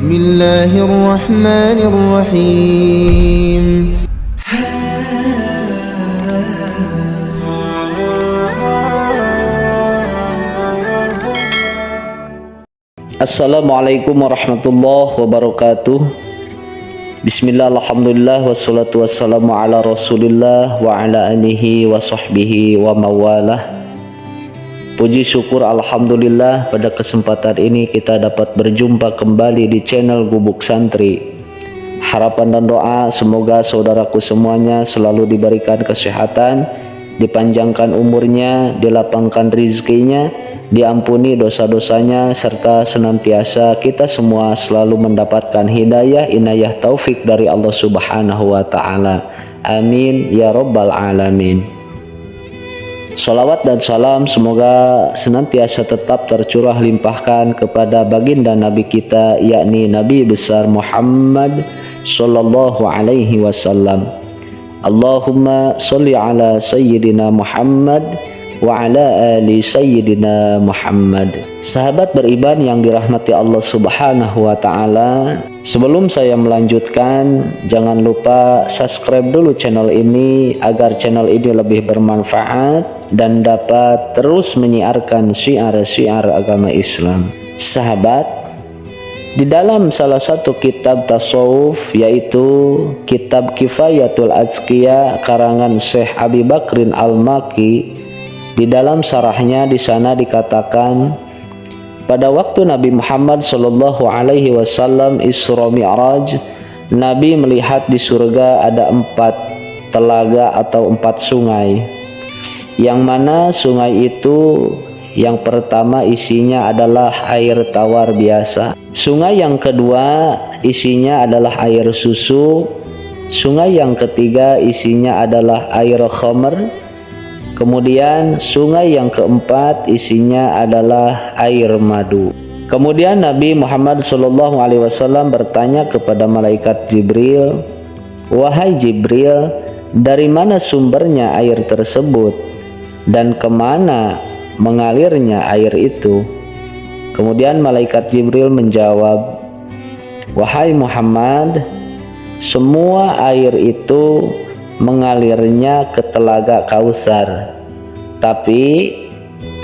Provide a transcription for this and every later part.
الله الرحمن الرحيم. Assalamualaikum warahmatullahi wabarakatuh. Bismillah, alhamdulillah, wassalatu wassalamu ala rasulillah wa ala alihi wa sahbihi wa mawalah. Puji syukur alhamdulillah, pada kesempatan ini kita dapat berjumpa kembali di channel Gubuk Santri. Harapan dan doa semoga saudaraku semuanya selalu diberikan kesehatan, dipanjangkan umurnya, dilapangkan rizkinya, diampuni dosa-dosanya, serta senantiasa kita semua selalu mendapatkan hidayah, inayah, taufik dari Allah Subhanahu wa Ta'ala. Amin ya Rabbal Alamin. Salawat dan salam semoga senantiasa tetap tercurah limpahkan kepada baginda Nabi kita, yakni Nabi besar Muhammad sallallahu alaihi wasallam. Allahumma sholli ala sayyidina Muhammad wa ala ali sayyidina Muhammad. Sahabat beriman yang dirahmati Allah Subhanahu wa Ta'ala, sebelum saya melanjutkan, jangan lupa subscribe dulu channel ini agar channel ini lebih bermanfaat dan dapat terus menyiarkan syiar-syiar agama Islam. Sahabat, di dalam salah satu kitab tasawuf, yaitu kitab Kifayatul Azkiya karangan Syekh Abi Bakrin Al-Maki, di dalam syarahnya di sana dikatakan, pada waktu Nabi Muhammad sallallahu alaihi wasallam Isra Mi'raj, Nabi melihat di surga ada 4 telaga atau 4 sungai, yang mana sungai itu yang pertama isinya adalah air tawar biasa, sungai yang kedua isinya adalah air susu, sungai yang ketiga isinya adalah air khamr, kemudian sungai yang keempat isinya adalah air madu. Kemudian Nabi Muhammad SAW bertanya kepada malaikat Jibril, "Wahai Jibril, dari mana sumbernya air tersebut dan kemana mengalirnya air itu?" Kemudian malaikat Jibril menjawab, "Wahai Muhammad, semua air itu mengalirnya ke telaga Kautsar, tapi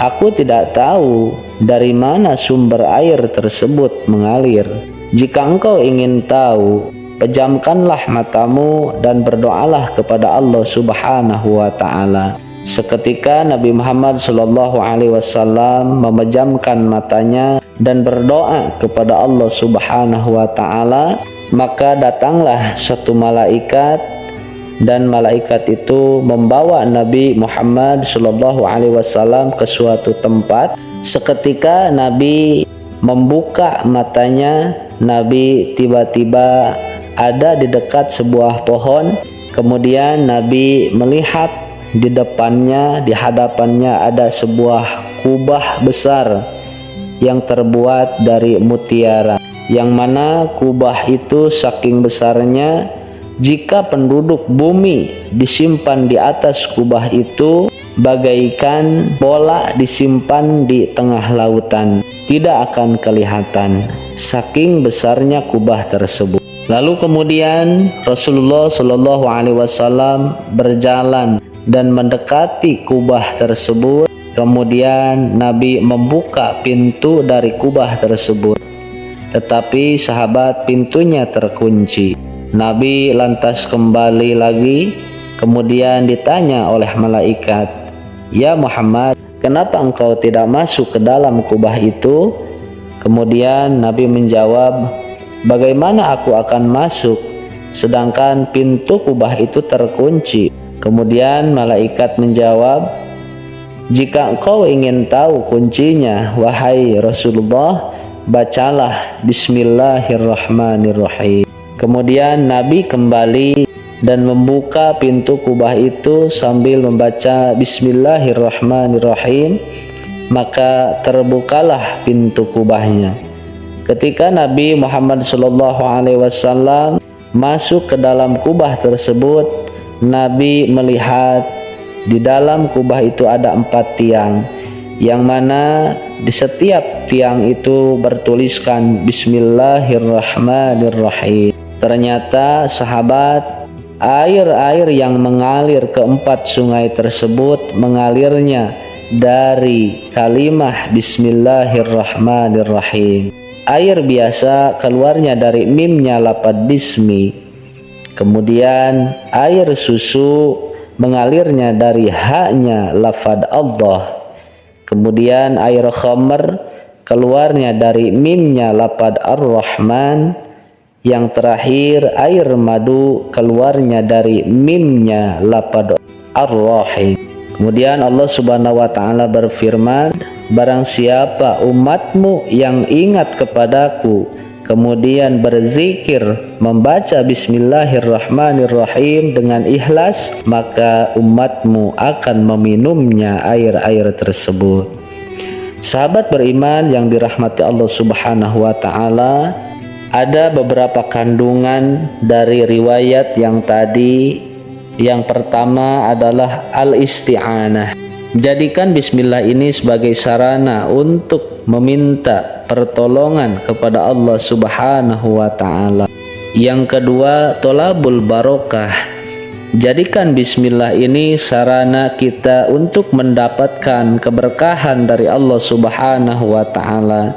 aku tidak tahu dari mana sumber air tersebut mengalir. Jika engkau ingin tahu, pejamkanlah matamu dan berdoalah kepada Allah Subhanahu wa Ta'ala." Seketika Nabi Muhammad SAW memejamkan matanya dan berdoa kepada Allah Subhanahu wa Ta'ala, maka datanglah satu malaikat, dan malaikat itu membawa Nabi Muhammad SAW ke suatu tempat. Seketika Nabi membuka matanya, Nabi tiba-tiba ada di dekat sebuah pohon. Kemudian Nabi melihat di depannya, di hadapannya ada sebuah kubah besar yang terbuat dari mutiara, yang mana kubah itu saking besarnya, jika penduduk bumi disimpan di atas kubah itu, bagaikan bola disimpan di tengah lautan, tidak akan kelihatan, saking besarnya kubah tersebut. Lalu kemudian Rasulullah SAW berjalan dan mendekati kubah tersebut. Kemudian Nabi membuka pintu dari kubah tersebut, tetapi sahabat, pintunya terkunci. Nabi lantas kembali lagi, kemudian ditanya oleh malaikat, "Ya Muhammad, kenapa engkau tidak masuk ke dalam kubah itu?" Kemudian Nabi menjawab, "Bagaimana aku akan masuk sedangkan pintu kubah itu terkunci?" Kemudian malaikat menjawab, "Jika engkau ingin tahu kuncinya, wahai Rasulullah, bacalah Bismillahirrahmanirrahim." Kemudian Nabi kembali dan membuka pintu kubah itu sambil membaca Bismillahirrahmanirrahim, maka terbukalah pintu kubahnya. Ketika Nabi Muhammad SAW masuk ke dalam kubah tersebut, Nabi melihat di dalam kubah itu ada 4 tiang, yang mana di setiap tiang itu bertuliskan Bismillahirrahmanirrahim. Ternyata sahabat, air-air yang mengalir ke 4 sungai tersebut mengalirnya dari kalimah Bismillahirrahmanirrahim. Air biasa keluarnya dari mimnya lafaz bismi. Kemudian air susu mengalirnya dari haknya lafaz Allah. Kemudian air khamr keluarnya dari mimnya lafaz Ar-Rahman. Yang terakhir air madu keluarnya dari mimnya lafaz Ar-Rahim. Kemudian Allah Subhanahu wa taala berfirman, barang siapa umatmu yang ingat kepadaku kemudian berzikir membaca Bismillahirrahmanirrahim dengan ikhlas, maka umatmu akan meminumnya air-air tersebut. Sahabat beriman yang dirahmati Allah Subhanahu wa taala, ada beberapa kandungan dari riwayat yang tadi. Yang pertama adalah al-isti'anah. Jadikan bismillah ini sebagai sarana untuk meminta pertolongan kepada Allah Subhanahu wa taala. Yang kedua, tolabul barokah. Jadikan bismillah ini sarana kita untuk mendapatkan keberkahan dari Allah Subhanahu wa taala.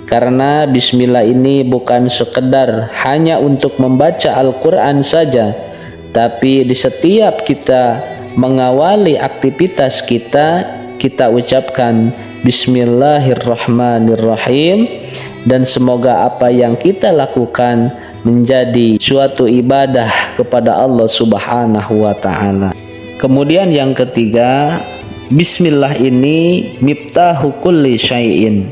Karena bismillah ini bukan sekedar hanya untuk membaca Al-Qur'an saja, tapi di setiap kita mengawali aktivitas kita, kita ucapkan Bismillahirrahmanirrahim, dan semoga apa yang kita lakukan menjadi suatu ibadah kepada Allah Subhanahu wa taala. Kemudian yang ketiga, bismillah ini miftahu kulli syai'in.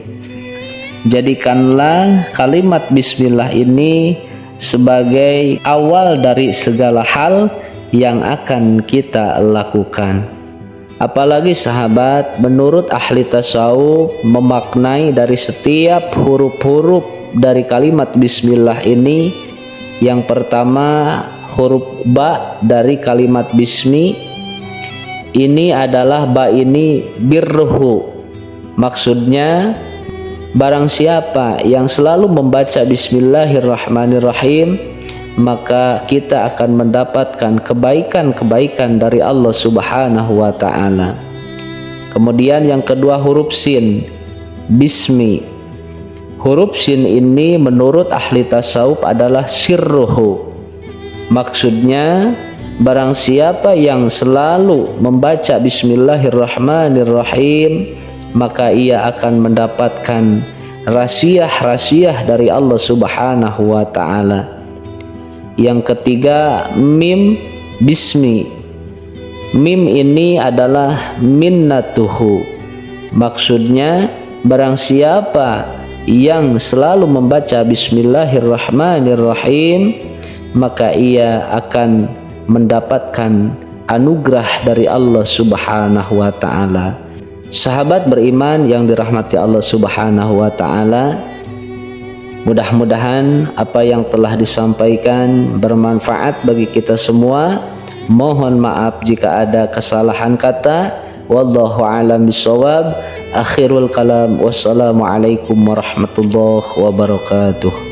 Jadikanlah kalimat bismillah ini sebagai awal dari segala hal yang akan kita lakukan. Apalagi sahabat, menurut ahli tasawuf memaknai dari setiap huruf-huruf dari kalimat bismillah ini. Yang pertama, huruf ba dari kalimat bismi ini adalah ba ini birruhu. Maksudnya, barang siapa yang selalu membaca Bismillahirrahmanirrahim, maka kita akan mendapatkan kebaikan-kebaikan dari Allah Subhanahu wa taala. Kemudian yang kedua, huruf sin, bismi. Huruf sin ini menurut ahli tasawuf adalah sirruhu. Maksudnya, barang siapa yang selalu membaca Bismillahirrahmanirrahim, maka ia akan mendapatkan rasiah-rasiah dari Allah Subhanahu wa taala. Yang ketiga, mim bismi. Mim ini adalah minnatuhu. Maksudnya, barang siapa yang selalu membaca Bismillahirrahmanirrahim, maka ia akan mendapatkan anugerah dari Allah Subhanahu wa taala. Sahabat beriman yang dirahmati Allah Subhanahu wa taala, mudah-mudahan apa yang telah disampaikan bermanfaat bagi kita semua. Mohon maaf jika ada kesalahan kata. Wallahu a'lam bishawab. Akhirul kalam. Wassalamualaikum warahmatullahi wabarakatuh.